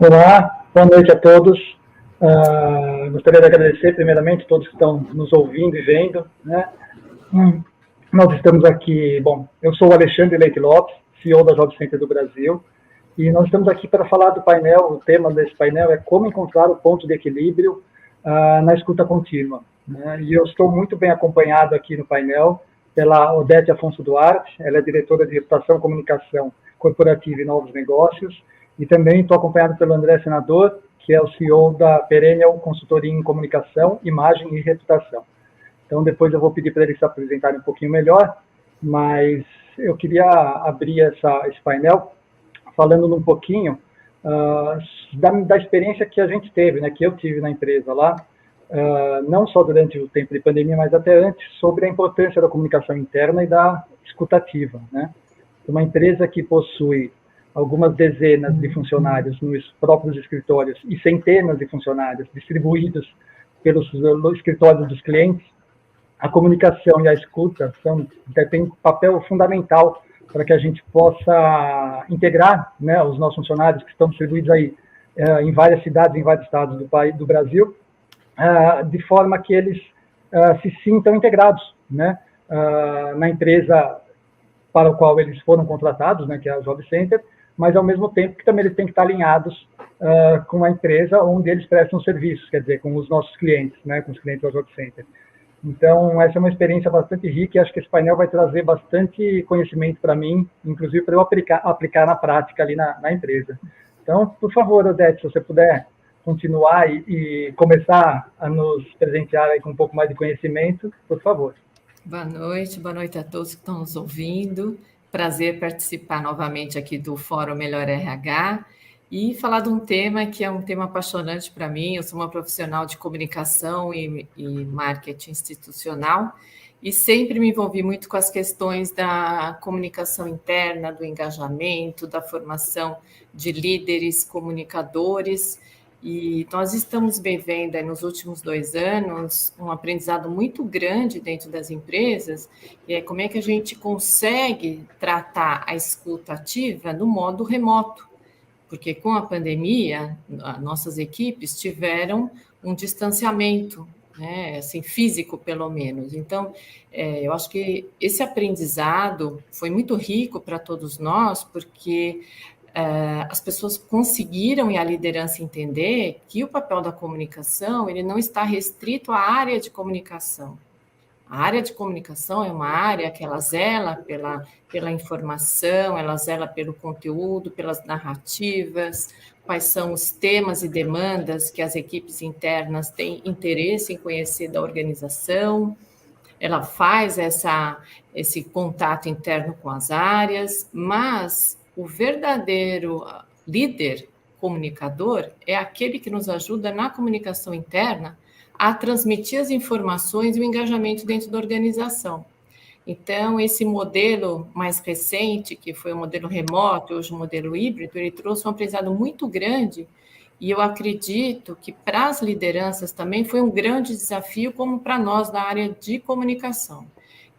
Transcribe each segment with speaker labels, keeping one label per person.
Speaker 1: Olá, boa noite a todos. Gostaria de agradecer primeiramente a todos que estão nos ouvindo e vendo, né? Nós estamos aqui, eu sou o Alexandre Leite Lopes, CEO da Job Center do Brasil, e nós estamos aqui para falar do painel. O tema desse painel é como encontrar o ponto de equilíbrio na escuta contínua, né? E eu estou muito bem acompanhado aqui no painel pela Odete Afonso Duarte. Ela é diretora de Reputação, Comunicação Corporativa e Novos Negócios, e também estou acompanhado pelo André Senador, que é o CEO da Perennial Consultoria em Comunicação, Imagem e Reputação. Então, depois eu vou pedir para eles se apresentarem um pouquinho melhor, mas eu queria abrir esse painel falando um pouquinho da experiência que a gente teve, né, que eu tive na empresa lá, não só durante o tempo de pandemia, mas até antes, sobre a importância da comunicação interna e da escutativa, né? Uma empresa que possui algumas dezenas de funcionários nos próprios escritórios e centenas de funcionários distribuídos pelos escritórios dos clientes, a comunicação e a escuta têm um papel fundamental para que a gente possa integrar, né, os nossos funcionários que estão distribuídos aí em várias cidades, em vários estados do Brasil, de forma que eles se sintam integrados, né, na empresa para o qual eles foram contratados, né, que é a Job Center, mas ao mesmo tempo que também eles têm que estar alinhados com a empresa onde eles prestam serviços, quer dizer, com os nossos clientes, né, com os clientes da Job Center. Então, essa é uma experiência bastante rica e acho que esse painel vai trazer bastante conhecimento para mim, inclusive para eu aplicar na prática ali na empresa. Então, por favor, Odete, se você puder continuar e começar a nos presentear aí com um pouco mais de conhecimento, por favor.
Speaker 2: Boa noite a todos que estão nos ouvindo. Prazer participar novamente aqui do Fórum Melhor RH e falar de um tema que é um tema apaixonante para mim. Eu sou uma profissional de comunicação e marketing institucional e sempre me envolvi muito com as questões da comunicação interna, do engajamento, da formação de líderes, comunicadores. E nós estamos vivendo nos últimos 2 anos um aprendizado muito grande dentro das empresas, e é como é que a gente consegue tratar a escuta ativa no modo remoto, porque com a pandemia, nossas equipes tiveram um distanciamento, né, assim, físico pelo menos. Então, eu acho que esse aprendizado foi muito rico para todos nós, porque as pessoas conseguiram e a liderança entender que o papel da comunicação ele não está restrito à área de comunicação. A área de comunicação é uma área que ela zela pela informação, ela zela pelo conteúdo, pelas narrativas, quais são os temas e demandas que as equipes internas têm interesse em conhecer da organização. Ela faz esse contato interno com as áreas, mas o verdadeiro líder comunicador é aquele que nos ajuda na comunicação interna a transmitir as informações e o engajamento dentro da organização. Então, esse modelo mais recente, que foi o modelo remoto, hoje o modelo híbrido, ele trouxe um aprendizado muito grande e eu acredito que para as lideranças também foi um grande desafio, como para nós da área de comunicação.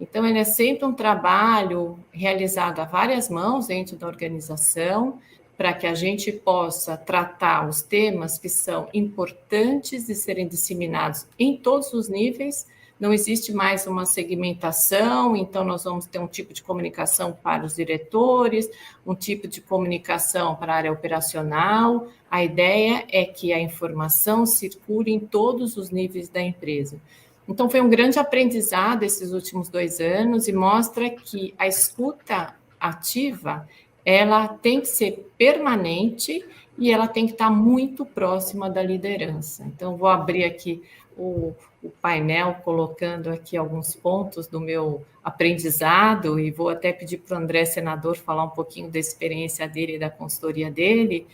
Speaker 2: Então, ele é sempre um trabalho realizado a várias mãos dentro da organização, para que a gente possa tratar os temas que são importantes de serem disseminados em todos os níveis. Não existe mais uma segmentação, então nós vamos ter um tipo de comunicação para os diretores, um tipo de comunicação para a área operacional. A ideia é que a informação circule em todos os níveis da empresa. Então, foi um grande aprendizado esses últimos 2 anos e mostra que a escuta ativa, ela tem que ser permanente e ela tem que estar muito próxima da liderança. Então, vou abrir aqui o painel, colocando aqui alguns pontos do meu aprendizado e vou até pedir para o André Senador falar um pouquinho da experiência dele e da consultoria dele,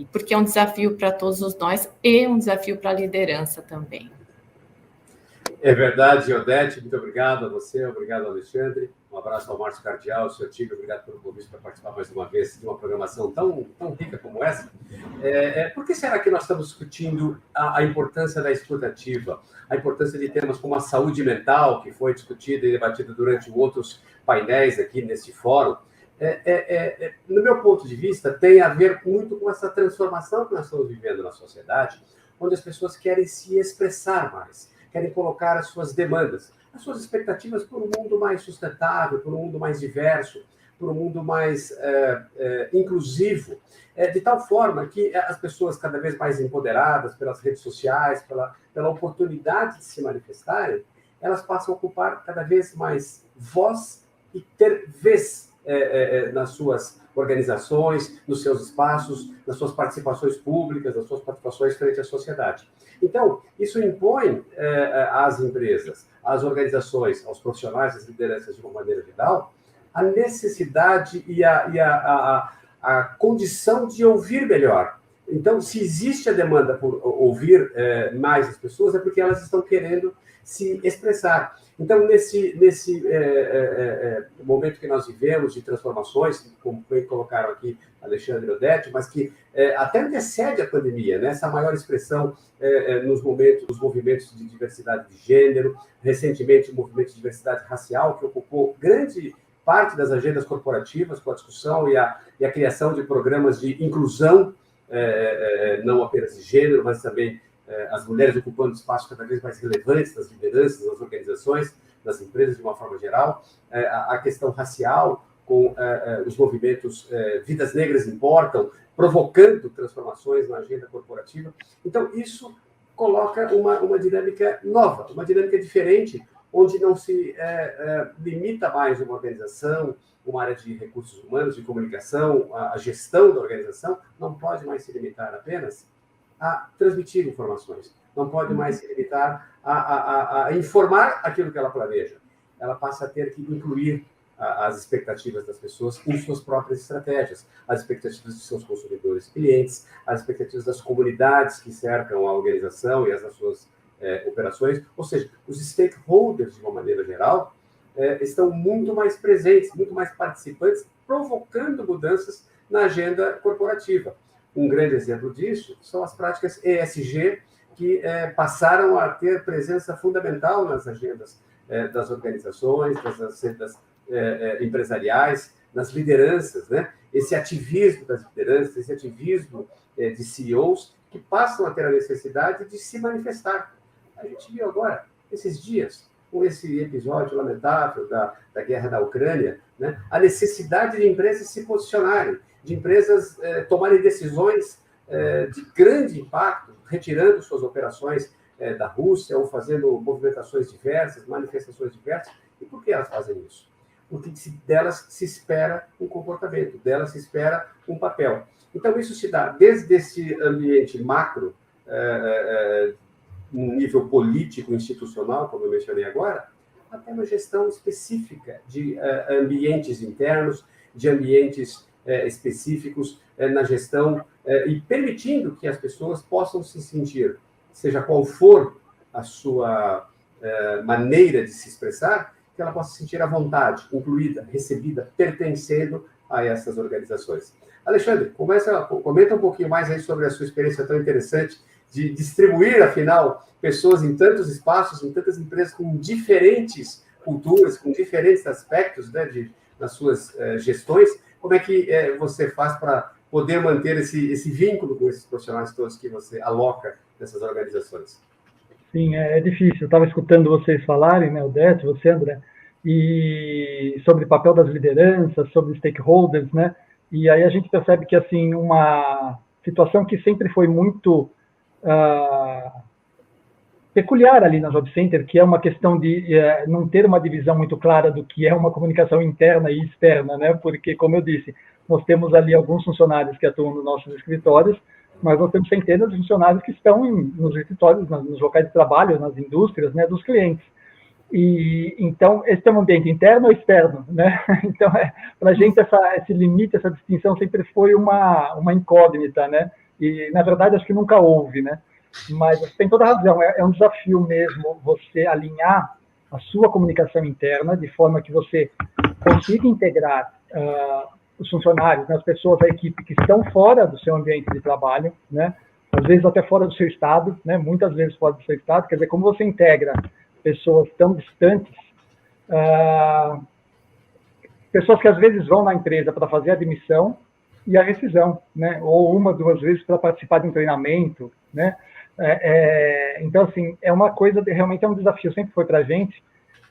Speaker 2: porque é um desafio para todos nós e um desafio para a liderança também.
Speaker 3: É verdade, Odete, muito obrigado a você, obrigado, Alexandre. Um abraço ao Márcio Cardial, ao seu Tigre, obrigado pelo convite para participar mais uma vez de uma programação tão rica como essa. Por que será que nós estamos discutindo a importância da escuta ativa, a importância de temas como a saúde mental, que foi discutida e debatida durante outros painéis aqui nesse fórum? no meu ponto de vista, tem a ver muito com essa transformação que nós estamos vivendo na sociedade, onde as pessoas querem se expressar mais, querem colocar as suas demandas, as suas expectativas por um mundo mais sustentável, por um mundo mais diverso, por um mundo mais inclusivo, de tal forma que as pessoas cada vez mais empoderadas pelas redes sociais, pela oportunidade de se manifestarem, elas passam a ocupar cada vez mais voz e ter vez nas suas organizações, nos seus espaços, nas suas participações públicas, nas suas participações frente à sociedade. Então, isso impõe às empresas, às organizações, aos profissionais, às lideranças de uma maneira geral, a necessidade e a condição de ouvir melhor. Então, se existe a demanda por ouvir mais as pessoas, é porque elas estão querendo se expressar. Então, nesse momento que nós vivemos de transformações, como bem colocaram aqui Alexandre e Odete, mas que até antecede a pandemia, né? Essa maior expressão nos movimentos de diversidade de gênero, recentemente o movimento de diversidade racial, que ocupou grande parte das agendas corporativas com a discussão e a criação de programas de inclusão, não apenas de gênero, mas também as mulheres ocupando espaços cada vez mais relevantes nas lideranças, nas organizações, nas empresas de uma forma geral, a questão racial com os movimentos Vidas Negras Importam, provocando transformações na agenda corporativa. Então, isso coloca uma dinâmica nova, uma dinâmica diferente, onde não se limita mais uma organização, uma área de recursos humanos, de comunicação, a gestão da organização, não pode mais se limitar apenas a transmitir informações, não pode mais se limitar a informar aquilo que ela planeja. Ela passa a ter que incluir as expectativas das pessoas em suas próprias estratégias, as expectativas de seus consumidores e clientes, as expectativas das comunidades que cercam a organização e as suas operações, ou seja, os stakeholders, de uma maneira geral, estão muito mais presentes, muito mais participantes, provocando mudanças na agenda corporativa. Um grande exemplo disso são as práticas ESG, que passaram a ter presença fundamental nas agendas das organizações, das agendas empresariais, nas lideranças, né? Esse ativismo das lideranças, esse ativismo de CEOs, que passam a ter a necessidade de se manifestar. A gente viu agora, esses dias, com esse episódio lamentável da guerra da Ucrânia, né? A necessidade de empresas se posicionarem, de empresas tomarem decisões de grande impacto, retirando suas operações da Rússia ou fazendo movimentações diversas, manifestações diversas. E por que elas fazem isso? Porque delas se espera um comportamento, delas se espera um papel. Então, isso se dá desde esse ambiente macro, um nível político, institucional, como eu mencionei agora, até uma gestão específica de ambientes internos, de ambientes específicos na gestão, e permitindo que as pessoas possam se sentir, seja qual for a sua maneira de se expressar, que ela possa se sentir à vontade, incluída, recebida, pertencendo a essas organizações. Alexandre, comenta um pouquinho mais aí sobre a sua experiência tão interessante de distribuir, afinal, pessoas em tantos espaços, em tantas empresas com diferentes culturas, com diferentes aspectos, né, nas suas gestões. Como é que você faz para poder manter esse vínculo com esses profissionais todos que você aloca nessas organizações?
Speaker 1: Sim, é difícil. Eu estava escutando vocês falarem, né, Odete, você, André, e sobre o papel das lideranças, sobre stakeholders, né? E aí a gente percebe que, assim, uma situação que sempre foi muito peculiar ali na Job Center, que é uma questão de não ter uma divisão muito clara do que é uma comunicação interna e externa, né? Porque, como eu disse, nós temos ali alguns funcionários que atuam nos nossos escritórios, mas nós temos centenas de funcionários que estão nos escritórios, nos locais de trabalho, nas indústrias, né, dos clientes. E então esse é um ambiente interno ou externo, né? Então para a gente esse limite, essa distinção sempre foi uma incógnita, né? E na verdade acho que nunca houve, né? Mas você tem toda a razão, é um desafio mesmo você alinhar a sua comunicação interna de forma que você consiga integrar os funcionários, né, as pessoas da equipe que estão fora do seu ambiente de trabalho, né? Às vezes até fora do seu estado, né? Muitas vezes fora do seu estado. Quer dizer, como você integra pessoas tão distantes, pessoas que às vezes vão na empresa para fazer a admissão e a rescisão, né? Ou 1, 2 vezes para participar de um treinamento, né? Então, assim, é uma coisa, realmente é um desafio, sempre foi para a gente,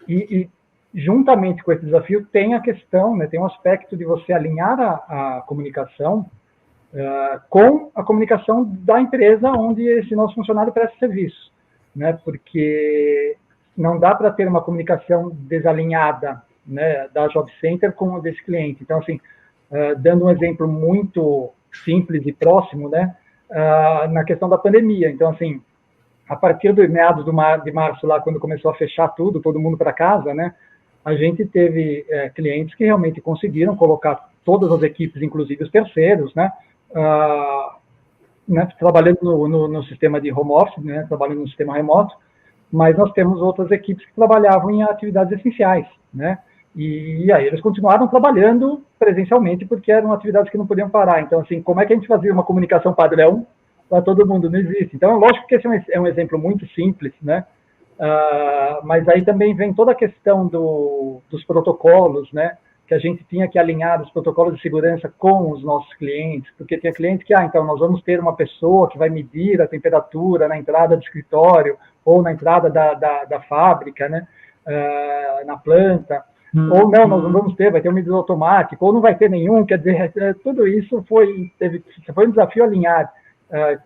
Speaker 1: e juntamente com esse desafio tem a questão, né, tem um aspecto de você alinhar a comunicação com a comunicação da empresa onde esse nosso funcionário presta serviço, né? Porque não dá para ter uma comunicação desalinhada, né, da Job Center com a desse cliente. Então, assim, dando um exemplo muito simples e próximo, né, na questão da pandemia. Então, assim, a partir dos meados de março, lá, quando começou a fechar tudo, todo mundo para casa, né, a gente teve clientes que realmente conseguiram colocar todas as equipes, inclusive os terceiros, né, trabalhando no sistema de home office, né, trabalhando no sistema remoto, mas nós temos outras equipes que trabalhavam em atividades essenciais, né, e aí eles continuaram trabalhando presencialmente porque eram atividades que não podiam parar. Então, assim, como é que a gente fazia uma comunicação padrão para todo mundo? Não existe. Então, lógico que esse é um exemplo muito simples, né? Mas aí também vem toda a questão dos protocolos, né? Que a gente tinha que alinhar os protocolos de segurança com os nossos clientes, porque tinha cliente que, então, nós vamos ter uma pessoa que vai medir a temperatura na entrada do escritório ou na entrada da fábrica, né? Na planta. Ou não, nós não vamos ter, vai ter um medidor automático, ou não vai ter nenhum, quer dizer, tudo isso foi um desafio alinhar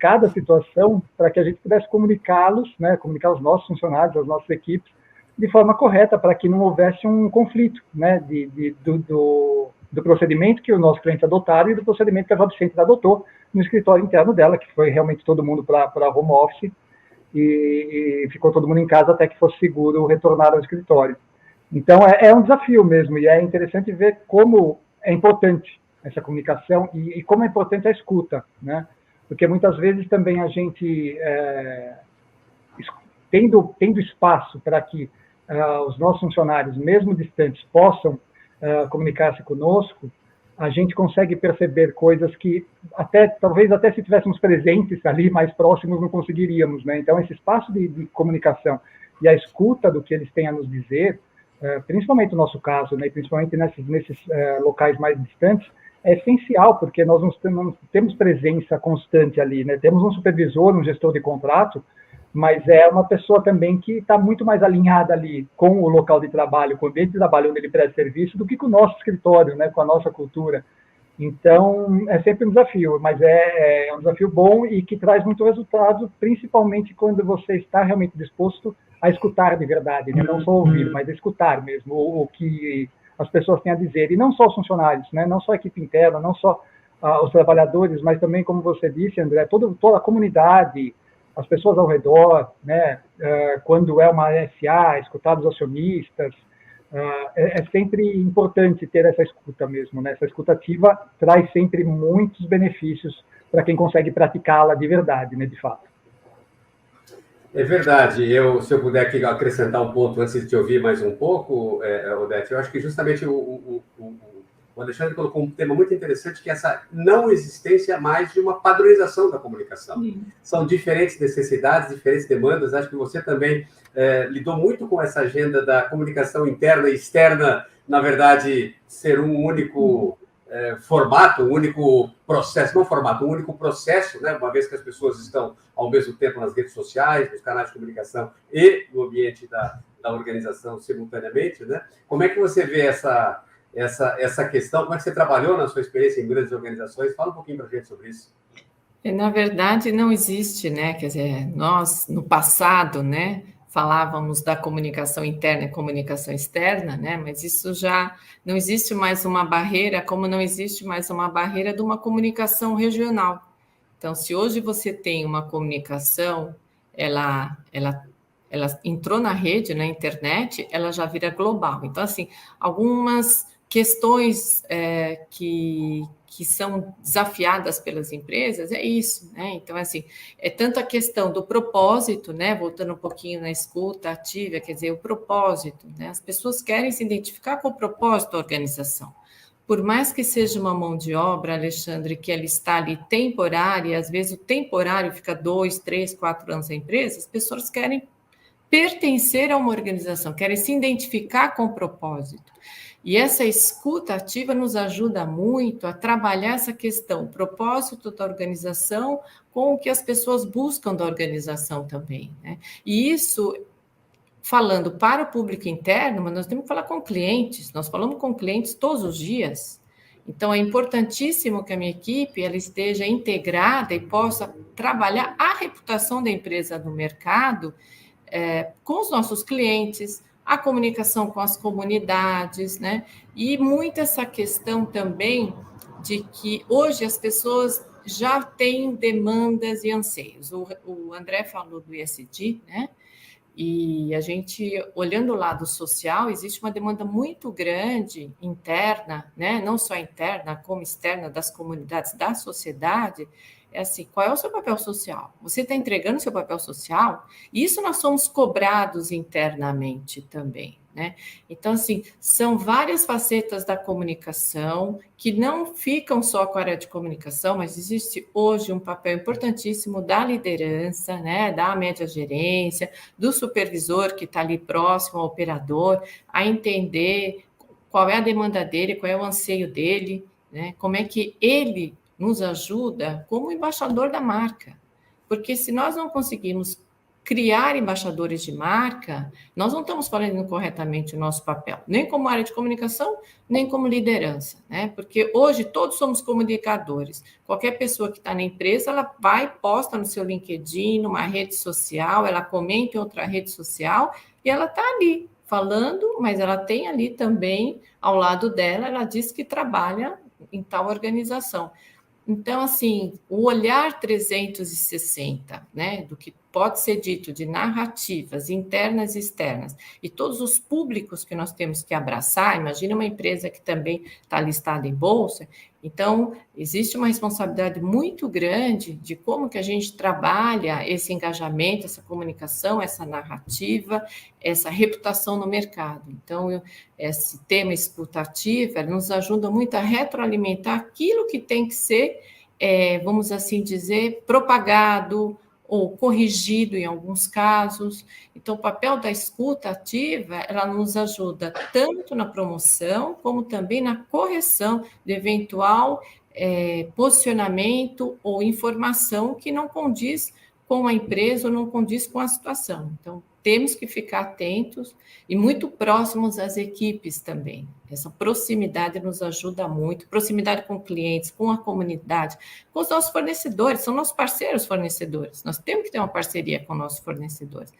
Speaker 1: cada situação para que a gente pudesse comunicá-los, né, comunicar os nossos funcionários, as nossas equipes, de forma correta, para que não houvesse um conflito, né, do procedimento que o nosso cliente adotaram e do procedimento que a Job Center adotou no escritório interno dela, que foi realmente todo mundo para home office, e ficou todo mundo em casa até que fosse seguro retornar ao escritório. Então, é um desafio mesmo, e é interessante ver como é importante essa comunicação e como é importante a escuta, né? Porque muitas vezes também a gente, tendo espaço para que os nossos funcionários, mesmo distantes, possam comunicar-se conosco, a gente consegue perceber coisas que talvez até se tivéssemos presentes ali, mais próximos, não conseguiríamos, né? Então, esse espaço de comunicação e a escuta do que eles têm a nos dizer, principalmente no nosso caso, né, principalmente nesses locais mais distantes, é essencial, porque nós não temos presença constante ali, né? Temos um supervisor, um gestor de contrato, mas é uma pessoa também que está muito mais alinhada ali com o local de trabalho, com o ambiente de trabalho onde ele presta serviço, do que com o nosso escritório, né, com a nossa cultura. Então, é sempre um desafio, mas é um desafio bom e que traz muito resultado, principalmente quando você está realmente disposto a escutar de verdade, né? Não só ouvir, mas escutar mesmo o que as pessoas têm a dizer, e não só os funcionários, né? Não só a equipe interna, não só os trabalhadores, mas também, como você disse, André, toda a comunidade, as pessoas ao redor, né? Quando é uma SA, escutar os acionistas, é sempre importante ter essa escuta mesmo, né? Essa escuta ativa traz sempre muitos benefícios para quem consegue praticá-la de verdade, né? De fato.
Speaker 3: É verdade. Se eu puder aqui acrescentar um ponto antes de te ouvir mais um pouco, Odete, eu acho que justamente o Alexandre colocou um tema muito interessante, que é essa não existência mais de uma padronização da comunicação. São diferentes necessidades, diferentes demandas. Acho que você também lidou muito com essa agenda da comunicação interna e externa, na verdade, ser um único formato, um único processo, não formato, um único processo, né? Uma vez que as pessoas estão ao mesmo tempo nas redes sociais, nos canais de comunicação e no ambiente da organização simultaneamente, né? Como é que você vê essa questão? Como é que você trabalhou na sua experiência em grandes organizações? Fala um pouquinho para a gente sobre isso.
Speaker 2: Na verdade, não existe, né? Quer dizer, nós, no passado, né, falávamos da comunicação interna e comunicação externa, né? Mas isso já não existe mais uma barreira, como não existe mais uma barreira de uma comunicação regional. Então, se hoje você tem uma comunicação, ela entrou na rede, na internet, ela já vira global. Então, assim, algumas questões que são desafiadas pelas empresas é isso, né? Então, assim, é tanto a questão do propósito, né? Voltando um pouquinho na escuta ativa, quer dizer, o propósito, né? As pessoas querem se identificar com o propósito da organização. Por mais que seja uma mão de obra, Alexandre, que ela está ali temporária, às vezes o temporário fica 2, 3, 4 anos na empresa, as pessoas querem pertencer a uma organização, querem se identificar com o propósito. E essa escuta ativa nos ajuda muito a trabalhar essa questão, o propósito da organização com o que as pessoas buscam da organização também, né? E isso, falando para o público interno, mas nós temos que falar com clientes, nós falamos com clientes todos os dias. Então, é importantíssimo que a minha equipe ela esteja integrada e possa trabalhar a reputação da empresa no mercado com os nossos clientes, a comunicação com as comunidades, né? E muito essa questão também de que hoje as pessoas já têm demandas e anseios. O André falou do ESG, né? E a gente, olhando o lado social, existe uma demanda muito grande interna, né? Não só interna, como externa das comunidades, da sociedade. É assim, qual é o seu papel social? Você está entregando o seu papel social? Isso nós somos cobrados internamente também, né? Então, assim, são várias facetas da comunicação que não ficam só com a área de comunicação, mas existe hoje um papel importantíssimo da liderança, né? Da média gerência, do supervisor que está ali próximo ao operador, a entender qual é a demanda dele, qual é o anseio dele, né? Como é que ele nos ajuda como embaixador da marca. Porque se nós não conseguimos criar embaixadores de marca, nós não estamos fazendo corretamente o nosso papel, nem como área de comunicação, nem como liderança, né? Porque hoje todos somos comunicadores. Qualquer pessoa que está na empresa, ela vai, posta no seu LinkedIn, numa rede social, ela comenta em outra rede social e ela está ali falando, mas ela tem ali também, ao lado dela, ela diz que trabalha em tal organização. Então, assim, o olhar 360, né, do que pode ser dito de narrativas internas e externas, e todos os públicos que nós temos que abraçar, imagina uma empresa que também está listada em bolsa, então, existe uma responsabilidade muito grande de como que a gente trabalha esse engajamento, essa comunicação, essa narrativa, essa reputação no mercado. Então, esse tema escuta ativa nos ajuda muito a retroalimentar aquilo que tem que ser, vamos assim dizer, propagado ou corrigido em alguns casos. Então, o papel da escuta ativa, ela nos ajuda tanto na promoção, como também na correção de eventual posicionamento ou informação que não condiz com a empresa ou não condiz com a situação. Então, temos que ficar atentos e muito próximos às equipes também. Essa proximidade nos ajuda muito, proximidade com clientes, com a comunidade, com os nossos fornecedores, são nossos parceiros fornecedores. Nós temos que ter uma parceria com nossos fornecedores.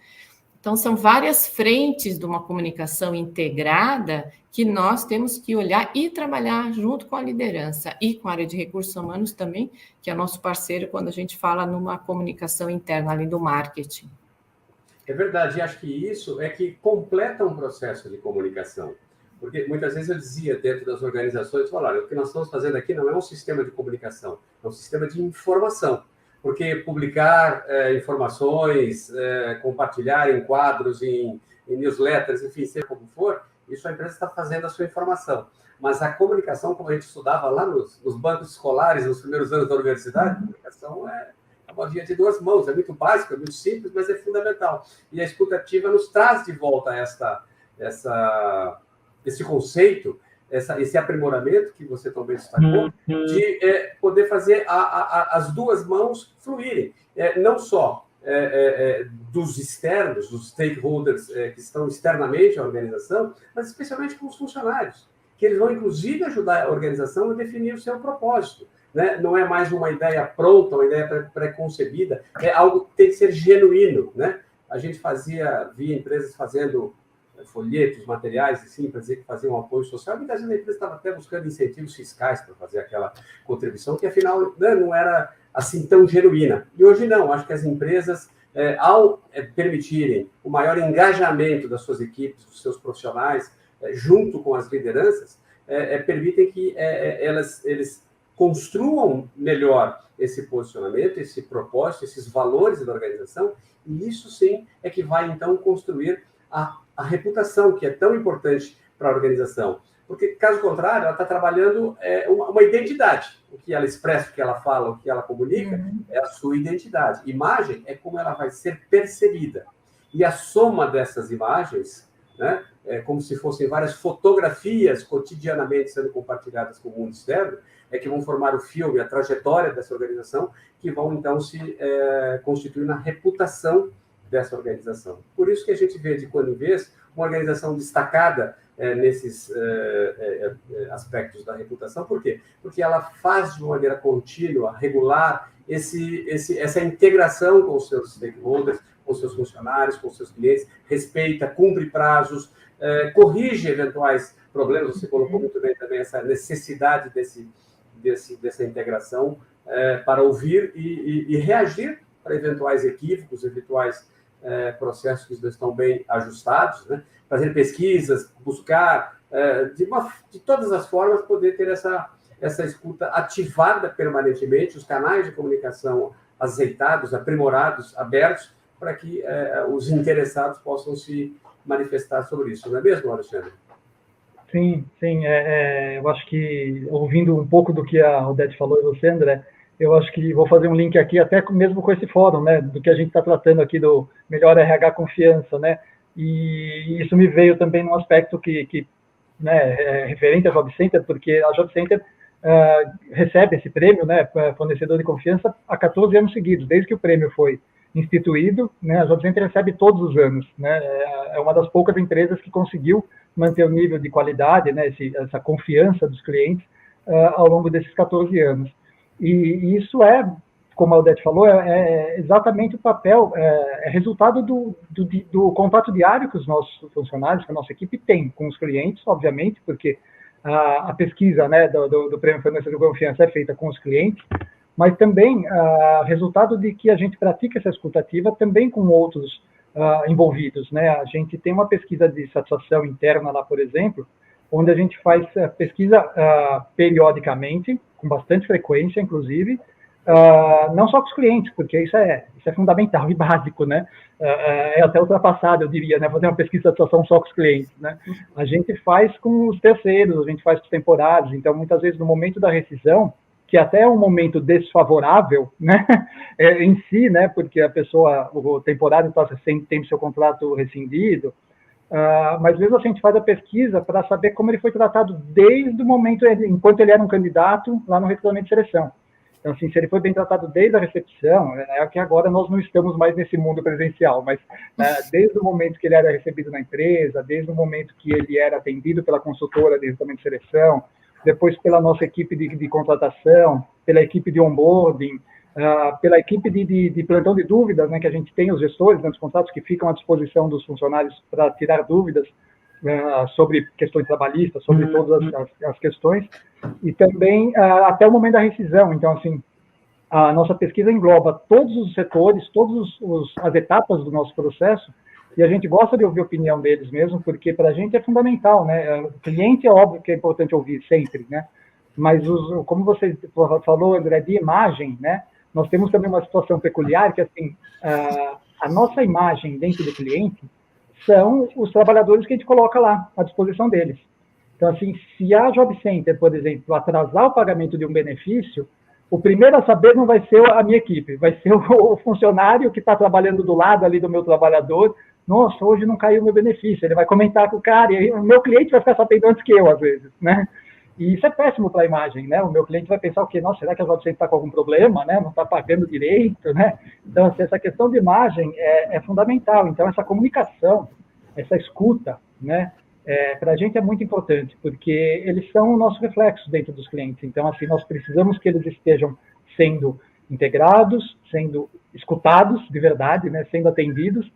Speaker 2: Então, são várias frentes de uma comunicação integrada que nós temos que olhar e trabalhar junto com a liderança e com a área de recursos humanos também, que é nosso parceiro quando a gente fala numa comunicação interna ali do marketing.
Speaker 3: É verdade, e acho que isso é que completa um processo de comunicação. Porque muitas vezes eu dizia dentro das organizações, olha, o que nós estamos fazendo aqui não é um sistema de comunicação, é um sistema de informação. Porque publicar informações, compartilhar em quadros, em newsletters, enfim, seja como for, isso a empresa está fazendo a sua informação. Mas a comunicação, como a gente estudava lá nos bancos escolares, nos primeiros anos da universidade, a comunicação é uma via de duas mãos, é muito básico, é muito simples, mas é fundamental. E a escuta ativa nos traz de volta esse conceito, esse aprimoramento que você também destacou, de poder fazer as duas mãos fluírem. Não só dos externos, dos stakeholders que estão externamente à organização, mas especialmente com os funcionários, que eles vão, inclusive, ajudar a organização a definir o seu propósito. Né? Não é mais uma ideia pronta, uma ideia pré-concebida, é algo que tem que ser genuíno. Né? A gente via empresas fazendo folhetos, materiais, assim, para dizer que faziam um apoio social, muitas vezes a empresa estava até buscando incentivos fiscais para fazer aquela contribuição, que afinal não era assim tão genuína. E hoje não, acho que as empresas, ao permitirem o maior engajamento das suas equipes, dos seus profissionais, junto com as lideranças, permitem que eles construam melhor esse posicionamento, esse propósito, esses valores da organização, e isso sim é que vai então construir a reputação, que é tão importante para a organização. Porque, caso contrário, ela está trabalhando uma identidade. O que ela expressa, o que ela fala, o que ela comunica, é a sua identidade. Imagem é como ela vai ser percebida. E a soma dessas imagens, né, é como se fossem várias fotografias cotidianamente sendo compartilhadas com o mundo externo, é que vão formar o filme, a trajetória dessa organização, que vão, então, se constituir na reputação dessa organização. Por isso que a gente vê, de quando em vez, uma organização destacada nesses aspectos da reputação. Por quê? Porque ela faz de uma maneira contínua, regular, essa integração com os seus stakeholders, com os seus funcionários, com os seus clientes, respeita, cumpre prazos, corrige eventuais problemas. Você colocou muito bem também essa necessidade dessa integração para ouvir e reagir para eventuais equívocos, eventuais processos que não estão bem ajustados, né? Fazer pesquisas, buscar, de todas as formas, poder ter essa escuta ativada permanentemente, os canais de comunicação azeitados, aprimorados, abertos, para que os interessados possam se manifestar sobre isso. Não é mesmo, Alexandre?
Speaker 1: Sim, sim. Eu acho que, ouvindo um pouco do que a Odete falou e você, André, eu acho que vou fazer um link aqui, até mesmo com esse fórum, né, do que a gente está tratando aqui do Melhor RH Confiança, né, e isso me veio também num aspecto que né, é referente à Job Center, porque a Job Center recebe esse prêmio, né, fornecedor de confiança, há 14 anos seguidos, desde que o prêmio foi instituído, né, a Job Center recebe todos os anos, né, é uma das poucas empresas que conseguiu manter o nível de qualidade, né, essa confiança dos clientes ao longo desses 14 anos. E isso como a Odete falou, exatamente o papel, resultado do contato diário que os nossos funcionários, que a nossa equipe tem com os clientes, obviamente, porque a pesquisa, né, do Prêmio Fornecedor de Confiança é feita com os clientes, mas também resultado de que a gente pratica essa escutativa também com outros envolvidos, né? A gente tem uma pesquisa de satisfação interna lá, por exemplo, onde a gente faz pesquisa periodicamente, com bastante frequência, inclusive, não só com os clientes, porque isso é fundamental e básico, né? É até ultrapassado, eu diria, né? Fazer uma pesquisa de satisfação só com os clientes, né? A gente faz com os terceiros, a gente faz com os temporários, então, muitas vezes, no momento da rescisão, que até é um momento desfavorável, né, em si, né, porque o temporário está tem seu contrato rescindido, mas às vezes a gente faz a pesquisa para saber como ele foi tratado desde o momento, enquanto ele era um candidato lá no recrutamento de seleção. Então, assim, se ele foi bem tratado desde a recepção, que agora nós não estamos mais nesse mundo presencial, mas desde o momento que ele era recebido na empresa, desde o momento que ele era atendido pela consultora de recrutamento de seleção, depois pela nossa equipe de contratação, pela equipe de onboarding, pela equipe de plantão de dúvidas, né, que a gente tem os gestores, né, dos contratos que ficam à disposição dos funcionários para tirar dúvidas sobre questões trabalhistas, sobre todas as questões, e também até o momento da rescisão. Então, assim, a nossa pesquisa engloba todos os setores, todas as etapas do nosso processo, e a gente gosta de ouvir a opinião deles mesmo, porque para a gente é fundamental, né? O cliente é óbvio que é importante ouvir sempre, né? Mas, como você falou, André, de imagem, né? Nós temos também uma situação peculiar que, assim, a nossa imagem dentro do cliente são os trabalhadores que a gente coloca lá, à disposição deles. Então, assim, se a Job Center, por exemplo, atrasar o pagamento de um benefício, o primeiro a saber não vai ser a minha equipe, vai ser o funcionário que está trabalhando do lado ali do meu trabalhador. Nossa, hoje não caiu o meu benefício. Ele vai comentar com o cara, e aí o meu cliente vai ficar sabendo antes que eu, às vezes, né? E isso é péssimo para a imagem, né? O meu cliente vai pensar o quê? Nossa, será que a Job Center está com algum problema, né? Não está pagando direito, né? Então, assim, essa questão de imagem é fundamental. Então, essa comunicação, essa escuta, né? Para a gente é muito importante, porque eles são o nosso reflexo dentro dos clientes. Então, assim, nós precisamos que eles estejam sendo integrados, sendo escutados de verdade, né? Sendo atendidos,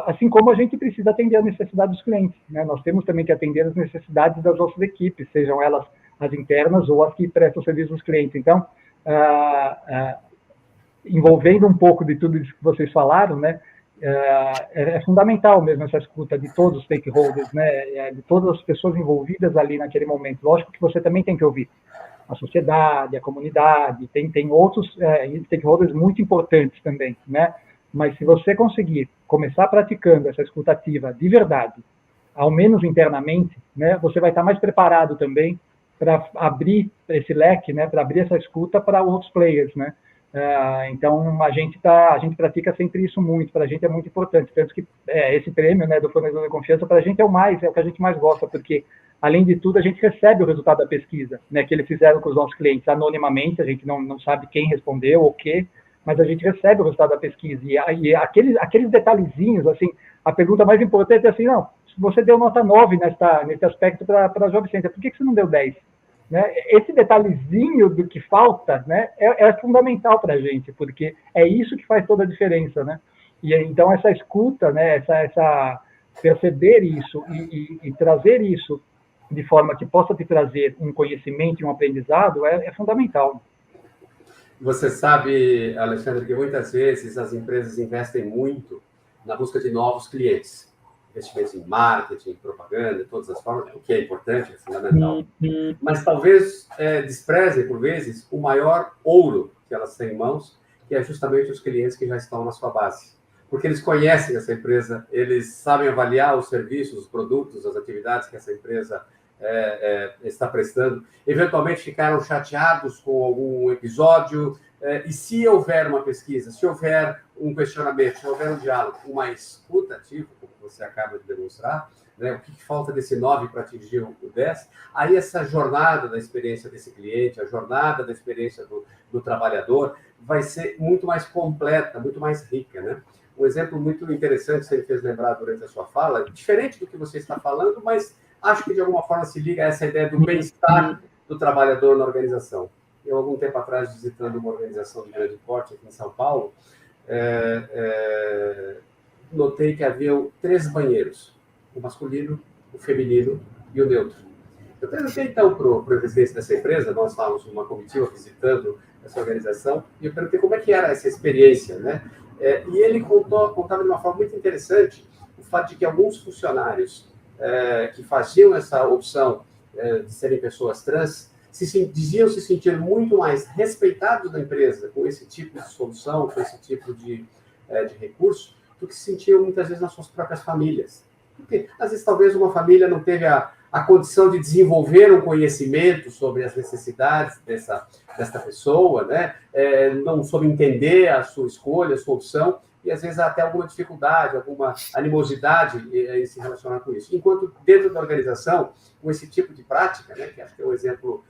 Speaker 1: assim como a gente precisa atender a necessidade dos clientes, né? Nós temos também que atender as necessidades das nossas equipes, sejam elas as internas ou as que prestam serviço aos clientes. Então, envolvendo um pouco de tudo isso que vocês falaram, né? É fundamental mesmo essa escuta de todos os stakeholders, né? De todas as pessoas envolvidas ali naquele momento. Lógico que você também tem que ouvir a sociedade, a comunidade, tem outros stakeholders muito importantes também, né? Mas se você conseguir começar praticando essa escutativa de verdade, ao menos internamente, né, você vai estar mais preparado também para abrir esse leque, né, para abrir essa escuta para outros players, né? Então, a gente pratica sempre isso muito, para a gente é muito importante, tanto que esse prêmio, né, do fornecedor de confiança, para a gente é o que a gente mais gosta, porque, além de tudo, a gente recebe o resultado da pesquisa, né, que eles fizeram com os nossos clientes anonimamente, a gente não sabe quem respondeu ou o quê, mas a gente recebe o resultado da pesquisa, e aqueles detalhezinhos, assim, a pergunta mais importante é assim, não, você deu nota 9 nesse aspecto para a Job Center, por que você não deu 10? Né? Esse detalhezinho do que falta, né, é fundamental para a gente, porque é isso que faz toda a diferença, né? E então essa escuta, né, essa perceber isso e trazer isso de forma que possa te trazer um conhecimento e um aprendizado é fundamental.
Speaker 3: Você sabe, Alexandre, que muitas vezes as empresas investem muito na busca de novos clientes. Investimentos em marketing, propaganda, de todas as formas, o que é importante, é fundamental. Mas talvez desprezem, por vezes, o maior ouro que elas têm em mãos, que é justamente os clientes que já estão na sua base. Porque eles conhecem essa empresa, eles sabem avaliar os serviços, os produtos, as atividades que essa empresa está prestando. Eventualmente ficaram chateados com algum episódio, e se houver uma pesquisa, se houver um questionamento, se houver um diálogo, uma escuta ativa, como você acaba de demonstrar, né, o que falta desse 9 para atingir o 10, aí essa jornada da experiência desse cliente, a jornada da experiência do trabalhador, vai ser muito mais completa, muito mais rica, né? Um exemplo muito interessante que você me fez lembrar durante a sua fala, diferente do que você está falando, mas acho que de alguma forma se liga a essa ideia do bem-estar do trabalhador na organização. Eu, algum tempo atrás, visitando uma organização de grande porte aqui em São Paulo, notei que havia 3 banheiros, o masculino, o feminino e o neutro. Eu perguntei, então, para o presidente dessa empresa, nós estávamos uma comitiva visitando essa organização, e eu perguntei como é que era essa experiência, né? E ele contava de uma forma muito interessante o fato de que alguns funcionários que faziam essa opção de serem pessoas trans diziam se sentir muito mais respeitados na empresa com esse tipo de solução, com esse tipo de recurso, do que se sentiam muitas vezes nas suas próprias famílias. Porque, às vezes, talvez uma família não teve a condição de desenvolver um conhecimento sobre as necessidades dessa pessoa, né? Não soube entender a sua escolha, a sua opção, e às vezes há até alguma dificuldade, alguma animosidade em se relacionar com isso. Enquanto dentro da organização, com esse tipo de prática, né, que acho que é um exemplo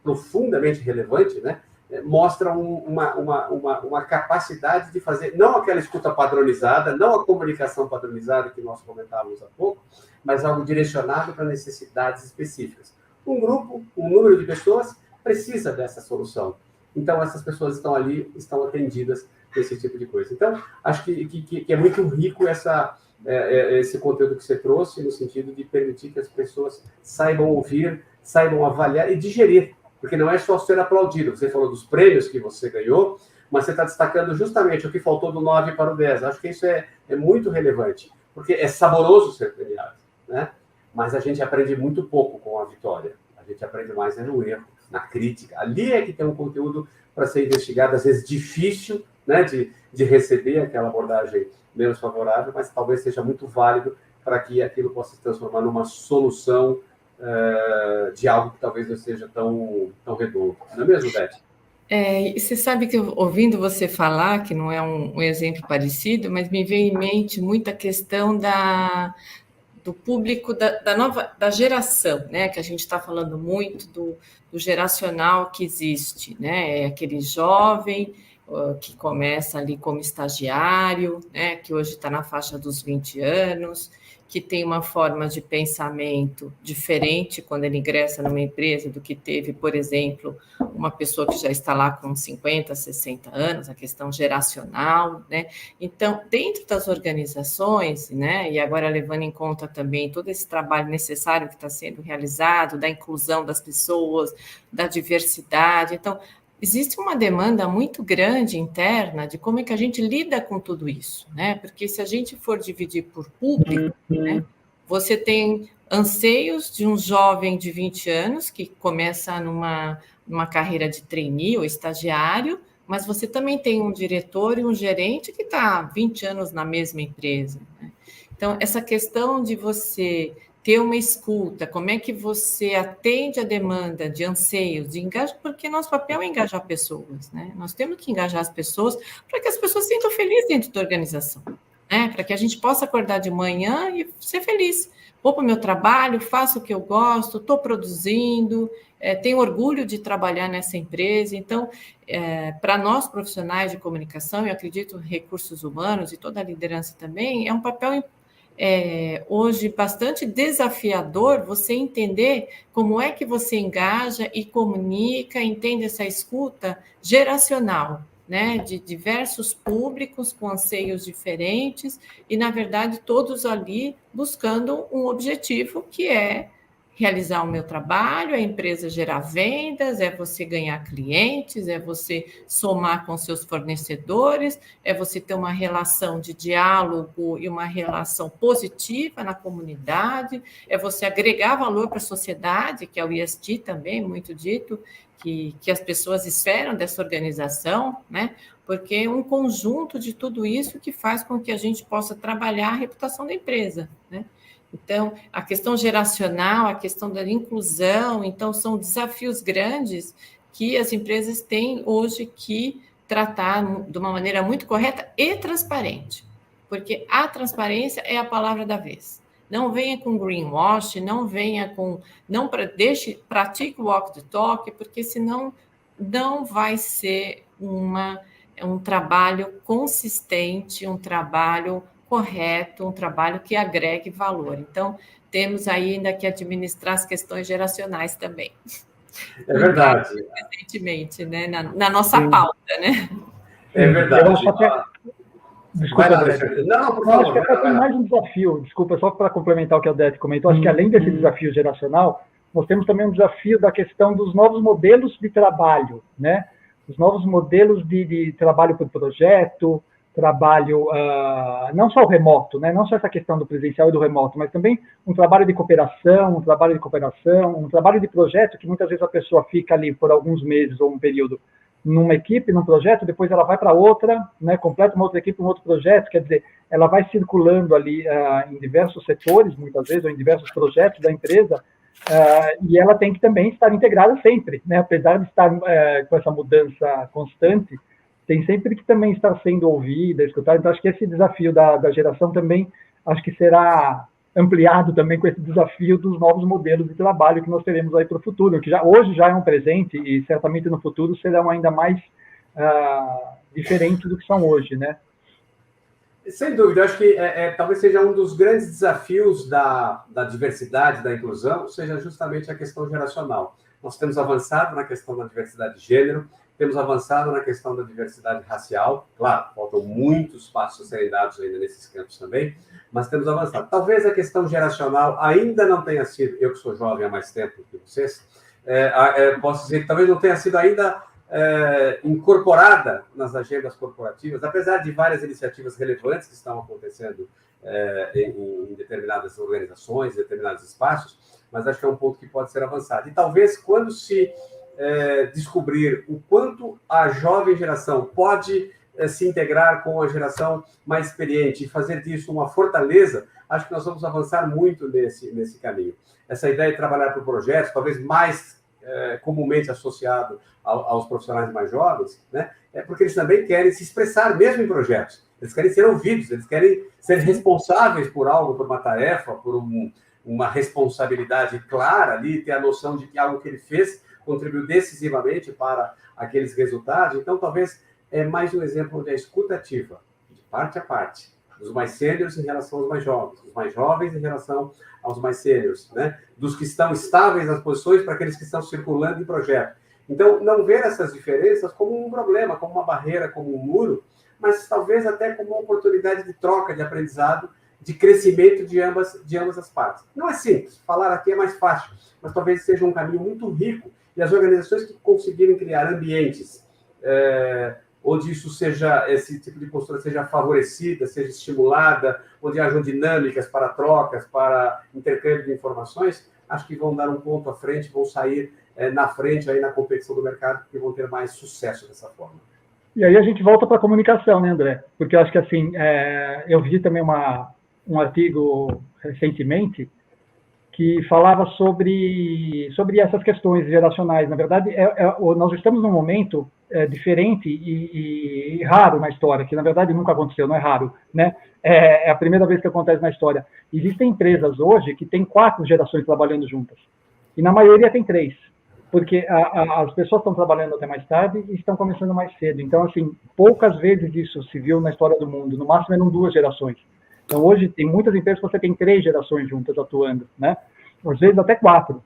Speaker 3: profundamente relevante, né, mostra uma capacidade de fazer, não aquela escuta padronizada, não a comunicação padronizada que nós comentávamos há pouco, mas algo direcionado para necessidades específicas. Um grupo, um número de pessoas precisa dessa solução. Então, essas pessoas estão ali, estão atendidas por esse tipo de coisa. Então, acho que é muito rico esse conteúdo que você trouxe, no sentido de permitir que as pessoas saibam ouvir, saibam avaliar e digerir, porque não é só ser aplaudido. Você falou dos prêmios que você ganhou, mas você está destacando justamente o que faltou do 9 para o 10. Acho que isso é muito relevante, porque é saboroso ser premiado, né? Mas a gente aprende muito pouco com a vitória. A gente aprende mais no erro, na crítica. Ali é que tem um conteúdo para ser investigado, às vezes difícil, né, de receber aquela abordagem menos favorável, mas talvez seja muito válido para que aquilo possa se transformar numa solução de algo que talvez não seja tão redondo. Não é mesmo, Beth?
Speaker 2: E você sabe que, ouvindo você falar, que não é um exemplo parecido, mas me veio em mente muita questão do público da geração, né? Que a gente está falando muito do geracional que existe, né? É aquele jovem que começa ali como estagiário, né? Que hoje está na faixa dos 20 anos, que tem uma forma de pensamento diferente quando ele ingressa numa empresa do que teve, por exemplo, uma pessoa que já está lá com 50, 60 anos, a questão geracional, né? Então, dentro das organizações, né, e agora levando em conta também todo esse trabalho necessário que está sendo realizado, da inclusão das pessoas, da diversidade, então, existe uma demanda muito grande interna de como é que a gente lida com tudo isso, né? Porque se a gente for dividir por público, né, você tem anseios de um jovem de 20 anos que começa numa carreira de trainee ou estagiário, mas você também tem um diretor e um gerente que está há 20 anos na mesma empresa, né? Então, essa questão de você ter uma escuta, como é que você atende a demanda de anseios, de engajamento, porque nosso papel é engajar pessoas, né? Nós temos que engajar as pessoas para que as pessoas se sintam felizes dentro da organização, né? Para que a gente possa acordar de manhã e ser feliz. Vou para o meu trabalho, faço o que eu gosto, estou produzindo, tenho orgulho de trabalhar nessa empresa. Então, para nós profissionais de comunicação, eu acredito em recursos humanos e toda a liderança também, é um papel hoje bastante desafiador você entender como é que você engaja e comunica, entende essa escuta geracional, né, de diversos públicos com anseios diferentes e, na verdade, todos ali buscando um objetivo que é realizar o meu trabalho, a empresa gerar vendas, é você ganhar clientes, é você somar com seus fornecedores, é você ter uma relação de diálogo e uma relação positiva na comunidade, é você agregar valor para a sociedade, que é o ESG também, muito dito, que as pessoas esperam dessa organização, né? Porque é um conjunto de tudo isso que faz com que a gente possa trabalhar a reputação da empresa, né? Então, a questão geracional, a questão da inclusão, então, são desafios grandes que as empresas têm hoje que tratar de uma maneira muito correta e transparente, porque a transparência é a palavra da vez. Não venha com greenwash, não venha com... pratique o walk the talk, porque senão não vai ser um trabalho consistente, um trabalho correto, um trabalho que agregue valor. Então, temos ainda que administrar as questões geracionais também.
Speaker 3: É verdade.
Speaker 2: Recentemente, né? Na nossa pauta, né?
Speaker 3: É verdade.
Speaker 1: Desculpa, não, por favor. Acho que até tem mais um desafio, desculpa, só para complementar o que a Odete comentou, acho que além desse desafio geracional, nós temos também um desafio da questão dos novos modelos de trabalho, né? Os novos modelos de trabalho por projeto, trabalho, não só o remoto, né? Não só essa questão do presencial e do remoto, mas também um trabalho de cooperação, um trabalho de projeto, que muitas vezes a pessoa fica ali por alguns meses ou um período numa equipe, num projeto, depois ela vai para outra, né? Completa uma outra equipe, um outro projeto, quer dizer, ela vai circulando ali em diversos setores, muitas vezes, ou em diversos projetos da empresa, e ela tem que também estar integrada sempre, né? Apesar de estar com essa mudança constante, tem sempre que também estar sendo ouvida, escutada. Então, acho que esse desafio da geração também, acho que será ampliado também com esse desafio dos novos modelos de trabalho que nós teremos aí para o futuro, que hoje já é um presente e certamente no futuro serão ainda mais diferentes do que são hoje, né?
Speaker 3: Sem dúvida, acho que talvez seja um dos grandes desafios da diversidade, da inclusão, seja justamente a questão geracional. Nós temos avançado na questão da diversidade de gênero, temos avançado na questão da diversidade racial, claro, faltam muitos passos a serem dados ainda nesses campos também, mas temos avançado. Talvez a questão geracional ainda não tenha sido, eu que sou jovem há mais tempo que vocês, posso dizer que talvez não tenha sido ainda incorporada nas agendas corporativas, apesar de várias iniciativas relevantes que estão acontecendo em determinadas organizações, em determinados espaços, mas acho que é um ponto que pode ser avançado. E talvez quando se descobrir o quanto a jovem geração pode se integrar com a geração mais experiente e fazer disso uma fortaleza, acho que nós vamos avançar muito nesse caminho. Essa ideia de trabalhar por projetos, talvez mais comumente associado aos profissionais mais jovens, né? É porque eles também querem se expressar mesmo em projetos. Eles querem ser ouvidos, eles querem ser responsáveis por algo, por uma tarefa, por uma responsabilidade clara ali, ter a noção de que algo que ele fez contribuiu decisivamente para aqueles resultados. Então, talvez é mais um exemplo de escuta ativa, de parte a parte, dos mais sêniores em relação aos mais jovens, dos mais jovens em relação aos mais sêniores, né? Dos que estão estáveis nas posições para aqueles que estão circulando em projeto. Então, não ver essas diferenças como um problema, como uma barreira, como um muro, mas talvez até como uma oportunidade de troca, de aprendizado, de crescimento de ambas as partes. Não é simples, falar aqui é mais fácil, mas talvez seja um caminho muito rico. E as organizações que conseguirem criar ambientes onde esse tipo de postura seja favorecida, seja estimulada, onde hajam dinâmicas para trocas, para intercâmbio de informações, acho que vão dar um ponto à frente, vão sair na frente aí na competição do mercado, porque vão ter mais sucesso dessa forma.
Speaker 1: E aí a gente volta para a comunicação, né, André? Porque eu acho que, assim, eu vi também um artigo recentemente que falava sobre essas questões geracionais. Na verdade, nós estamos num momento diferente e raro na história, que na verdade nunca aconteceu, não é raro, né? É a primeira vez que acontece na história. Existem empresas hoje que têm 4 gerações trabalhando juntas, e na maioria tem 3, porque as pessoas estão trabalhando até mais tarde e estão começando mais cedo. Então, assim, poucas vezes isso se viu na história do mundo, no máximo eram 2 gerações. Então, hoje, tem muitas empresas que você tem 3 gerações juntas atuando, né? Às vezes até 4,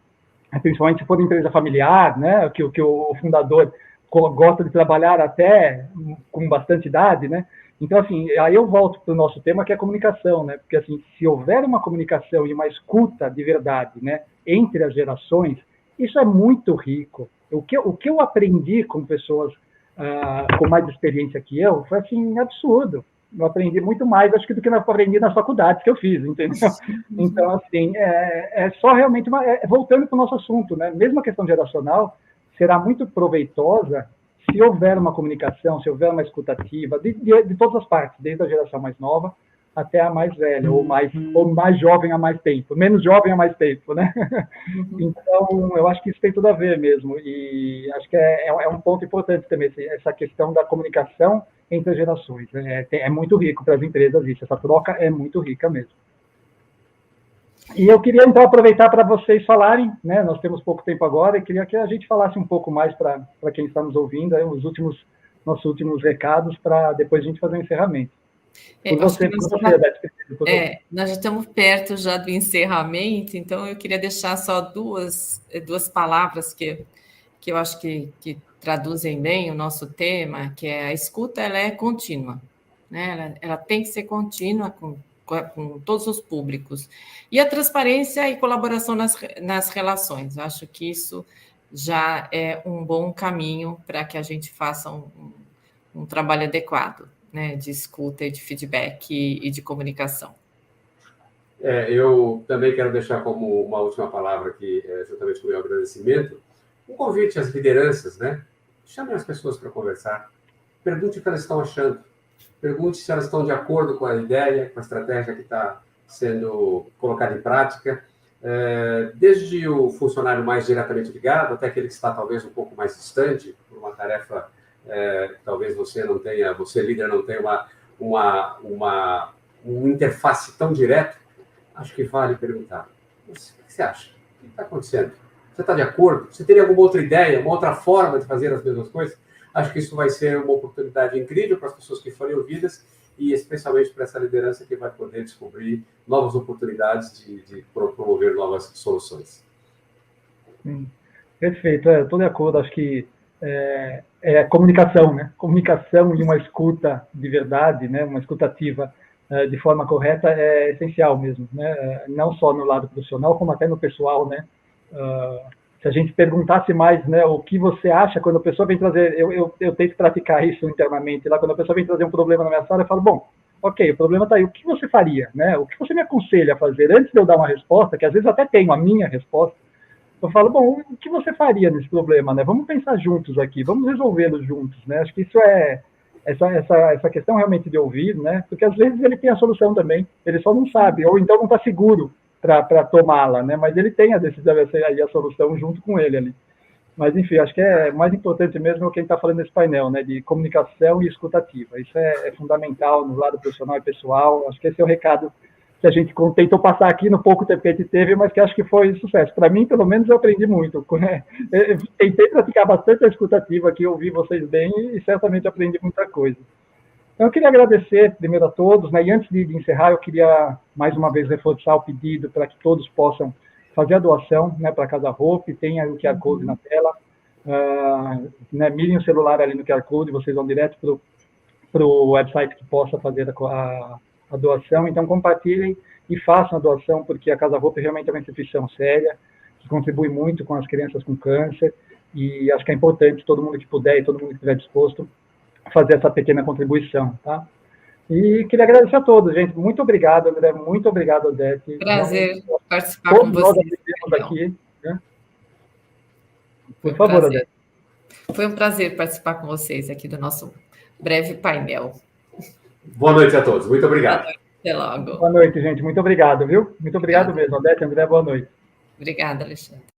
Speaker 1: principalmente se for empresa familiar, né? Que o fundador gosta de trabalhar até com bastante idade, né? Então, assim, aí eu volto para o nosso tema, que é a comunicação, né? Porque, assim, se houver uma comunicação e uma escuta de verdade, né, entre as gerações, isso é muito rico. O que eu aprendi com pessoas com mais experiência que eu foi, assim, absurdo. Eu aprendi muito mais, acho que, do que eu aprendi nas faculdades que eu fiz, entendeu? Então, assim, só realmente voltando para o nosso assunto, né? Mesmo a questão geracional será muito proveitosa se houver uma comunicação, se houver uma escutativa de todas as partes, desde a geração mais nova até a mais velha, ou mais jovem há mais tempo, menos jovem há mais tempo, né? Então, eu acho que isso tem tudo a ver mesmo, e acho que é um ponto importante também, essa questão da comunicação entre as gerações. É muito rico para as empresas isso, essa troca é muito rica mesmo. E eu queria, então, aproveitar para vocês falarem, né? Nós temos pouco tempo agora, e queria que a gente falasse um pouco mais para quem está nos ouvindo, aí, nossos últimos recados, para depois a gente fazer o encerramento.
Speaker 2: Nós já estamos perto já do encerramento, então eu queria deixar só duas palavras que eu acho que traduzem bem o nosso tema, que é a escuta, ela é contínua, né? Ela tem que ser contínua com todos os públicos. E a transparência e colaboração nas relações. Eu acho que isso já é um bom caminho para que a gente faça um trabalho adequado, né, de escuta e de feedback e de comunicação.
Speaker 3: Eu também quero deixar como uma última palavra aqui, juntamente com o meu agradecimento, um convite às lideranças, né? Chamem as pessoas para conversar, pergunte o que elas estão achando, pergunte se elas estão de acordo com a ideia, com a estratégia que está sendo colocada em prática, desde o funcionário mais diretamente ligado até aquele que está talvez um pouco mais distante, por uma tarefa talvez você líder não tenha uma interface tão direta. Acho que vale perguntar. O que você acha? O que está acontecendo? Você está de acordo? Você teria alguma outra ideia, uma outra forma de fazer as mesmas coisas? Acho que isso vai ser uma oportunidade incrível para as pessoas que forem ouvidas e especialmente para essa liderança que vai poder descobrir novas oportunidades de promover novas soluções.
Speaker 1: Perfeito, estou de acordo. Acho que comunicação, né? Comunicação e uma escuta de verdade, né? Uma escutativa de forma correta é essencial mesmo, né? Não só no lado profissional, como até no pessoal, né? Se a gente perguntasse mais, né, o que você acha quando a pessoa vem trazer, eu tento praticar isso internamente, lá quando a pessoa vem trazer um problema na minha sala, eu falo, bom, ok, o problema está aí, o que você faria, né? O que você me aconselha a fazer? Antes de eu dar uma resposta, que às vezes eu até tenho a minha resposta, eu falo, bom, o que você faria nesse problema, né? Vamos pensar juntos aqui, vamos resolvê-lo juntos, né? Acho que isso essa questão realmente de ouvir, né? Porque às vezes ele tem a solução também, ele só não sabe, ou então não está seguro para tomá-la, né? Mas ele tem a decisão e a solução junto com ele ali. Mas, enfim, acho que mais importante mesmo é o que a gente está falando nesse painel, né? De comunicação e escutativa. Isso é fundamental no lado profissional e pessoal. Acho que esse é o recado que a gente tentou passar aqui no pouco tempo que a gente teve, mas que acho que foi sucesso. Para mim, pelo menos, eu aprendi muito. Eu tentei praticar bastante a escutativa aqui, ouvi vocês bem e certamente aprendi muita coisa. Então, eu queria agradecer primeiro a todos, né? E antes de encerrar, eu queria mais uma vez reforçar o pedido para que todos possam fazer a doação, né, para a Casa Hope, tem o QR Code na tela, né, mirem o celular ali no QR Code, vocês vão direto para o website que possa fazer a doação, então compartilhem e façam a doação, porque a Casa Hope realmente é uma instituição séria, que contribui muito com as crianças com câncer, e acho que é importante todo mundo que puder e todo mundo que estiver disposto fazer essa pequena contribuição, tá? E queria agradecer a todos, gente. Muito obrigado, André. Muito obrigado, Odete.
Speaker 2: Prazer participar com vocês.
Speaker 1: Todos nós aqui, né? Por favor, Odete.
Speaker 2: Foi um prazer participar com vocês aqui do nosso breve painel.
Speaker 3: Boa noite a todos. Muito obrigado.
Speaker 2: Boa noite, até logo.
Speaker 1: Boa noite, gente. Muito obrigado, viu? Muito obrigado mesmo, Odete, André. Boa noite.
Speaker 2: Obrigada, Alexandre.